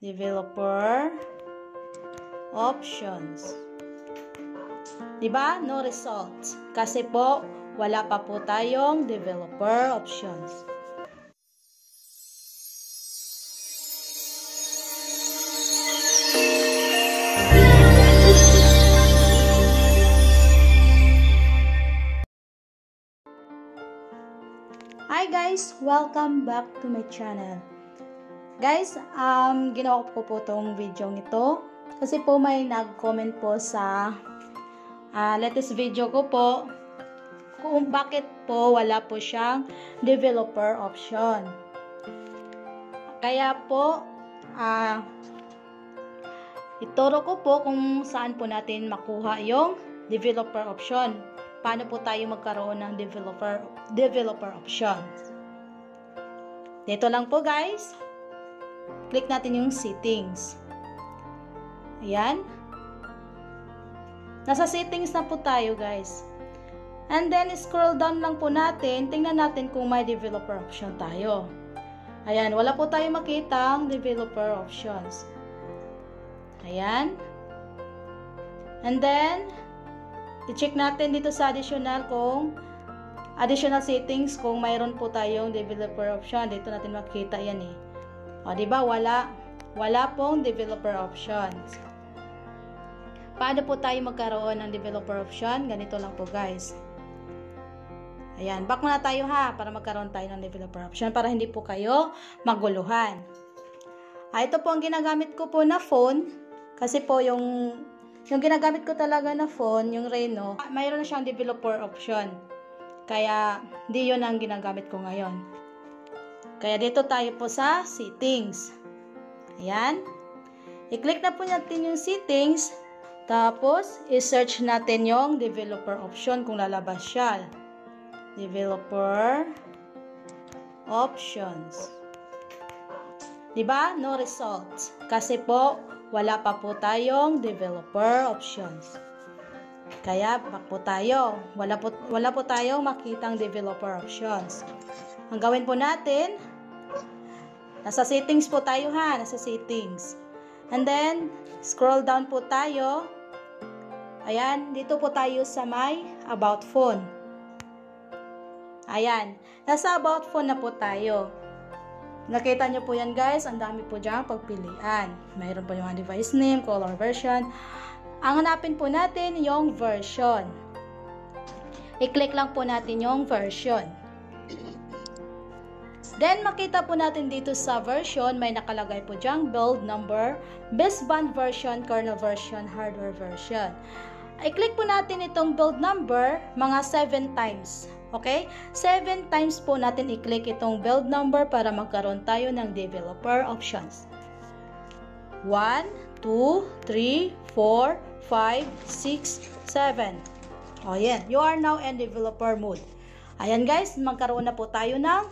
Developer options. Diba? No results. Kasi po, wala pa po tayong developer options. Hi guys! Welcome back to my channel. Guys, ginawa ko po itong video ito kasi po may nag-comment po sa latest video ko po kung bakit po wala po siyang developer option. Kaya po, ituro ko po kung saan po natin makuha yung developer option. Paano po tayo magkaroon ng developer option. Dito lang po guys. Click natin yung settings. Ayan. Nasa settings na po tayo guys. And then scroll down lang po natin. Tingnan natin kung may developer option tayo. Ayan. Wala po tayo makitang developer options. Ayan. And then i-check natin dito sa additional settings kung mayroon po tayong developer option. Dito natin makita yan eh. O, diba? Wala pong developer options. Paano po tayo magkaroon ng developer option? Ganito lang po guys. Ayan. Back muna tayo ha para magkaroon tayo ng developer option para hindi po kayo maguluhan. Ito po ang ginagamit ko po na phone. Kasi po yung ginagamit ko talaga na phone, yung Reno, mayroon na siyang developer option. Kaya, di yun ang ginagamit ko ngayon. Kaya dito tayo po sa settings. Ayan. I-click na po natin yung settings. Tapos, i-search natin yung developer option kung lalabas siya. Developer options. Diba? No results. Kasi po, wala pa po tayong developer options. Kaya, back po tayo. Wala po tayong makitang developer options. Ang gawin po natin, nasa settings po tayo ha. Nasa settings. And then, scroll down po tayo. Ayan, dito po tayo sa may about phone. Ayan, nasa about phone na po tayo. Nakita nyo po yan guys, ang dami po dyan pagpilian. Mayroon po yung device name, color version. Ang hanapin po natin yung version. I-click lang po natin yung version. Then makita po natin dito sa version, may nakalagay po dyan build number, baseband version, kernel version, hardware version. I-click po natin itong build number mga 7 times. Okay? 7 times po natin i-click itong build number para magkaroon tayo ng developer options. 1, 2, 3, 4, 5, 6, 7. O yan. You are now in developer mode. Ayan guys, magkaroon na po tayo ng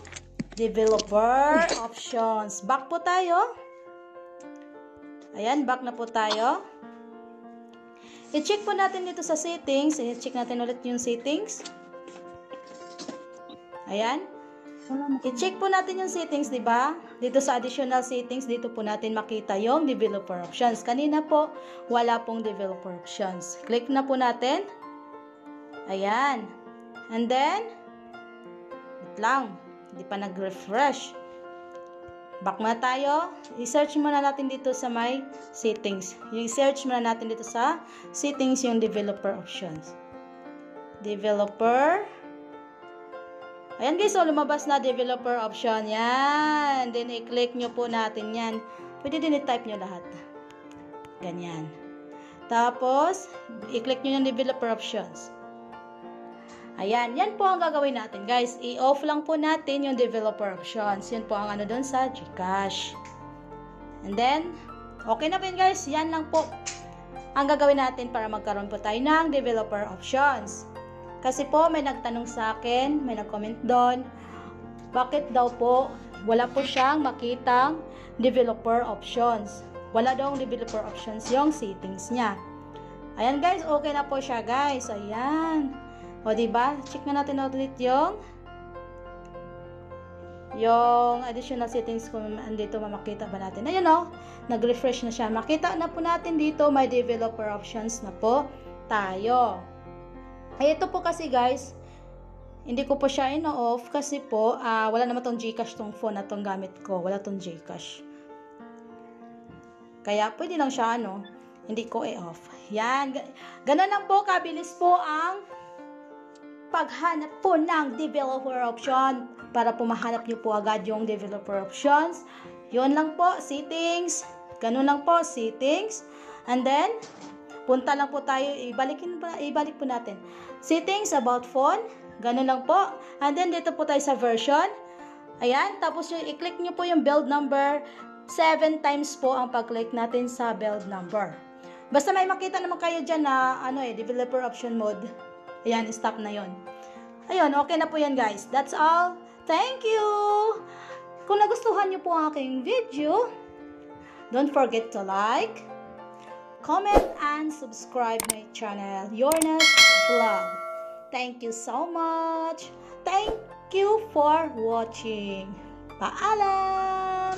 developer options. Back po tayo. Ayan, back na po tayo. I-check po natin dito sa settings. I-check natin ulit yung settings. Ayan. I-check po natin yung settings, di ba? Dito sa additional settings, dito po natin makita yung developer options. Kanina po, wala pong developer options. Click na po natin. Ayan. And then, wait lang. Hindi pa nag-refresh. Back muna tayo. I-search muna natin dito sa may settings. I-search muna natin dito sa settings yung developer options. Developer. Ayan guys, so lumabas na developer option. Yan. Then i-click nyo po natin yan. Pwede din i-type nyo lahat. Ganyan. Tapos, i-click nyo yung developer options. Ayan. Yan po ang gagawin natin guys. I-off lang po natin yung developer options. Yan po ang ano doon sa GCash. And then, okay na po yun guys. Yan lang po ang gagawin natin para magkaroon po tayo ng developer options. Kasi po may nagtanong sa akin, may nag-comment doon, bakit daw po wala po siyang makitang developer options. Wala daw developer options yung settings niya. Ayan guys, okay na po siya guys. Ayan. O diba? Check na natin ulit yung Yung additional settings kung andito makita ba natin. Ayun o, nag-refresh na siya. Makita na po natin dito, may developer options na po tayo. Ay, ito po kasi guys, hindi ko po siya ino-off kasi po, wala naman tong Gcash tong phone na tong gamit ko. Wala tong Gcash. Kaya pwede lang siya, hindi ko i-off. Yan. Ganun lang po, kabilis po ang paghanap po ng developer option para po mahanap nyo po agad yung developer options. Yun lang po, settings. Ganun lang po, settings. And then, punta lang po tayo, ibalik po natin. Settings, about phone. Ganun lang po. And then, dito po tayo sa version. Ayan, tapos yung i-click nyo po yung build number. 7 times po ang pag-click natin sa build number. Basta may makita naman kayo dyan na developer option mode. Ayan, stop na yon. Ayun, okay na po yan guys. That's all. Thank you! Kung nagustuhan nyo po ang aking video, don't forget to like, comment, and subscribe my channel, Yorna's Vlog. Thank you so much. Thank you for watching. Paalam!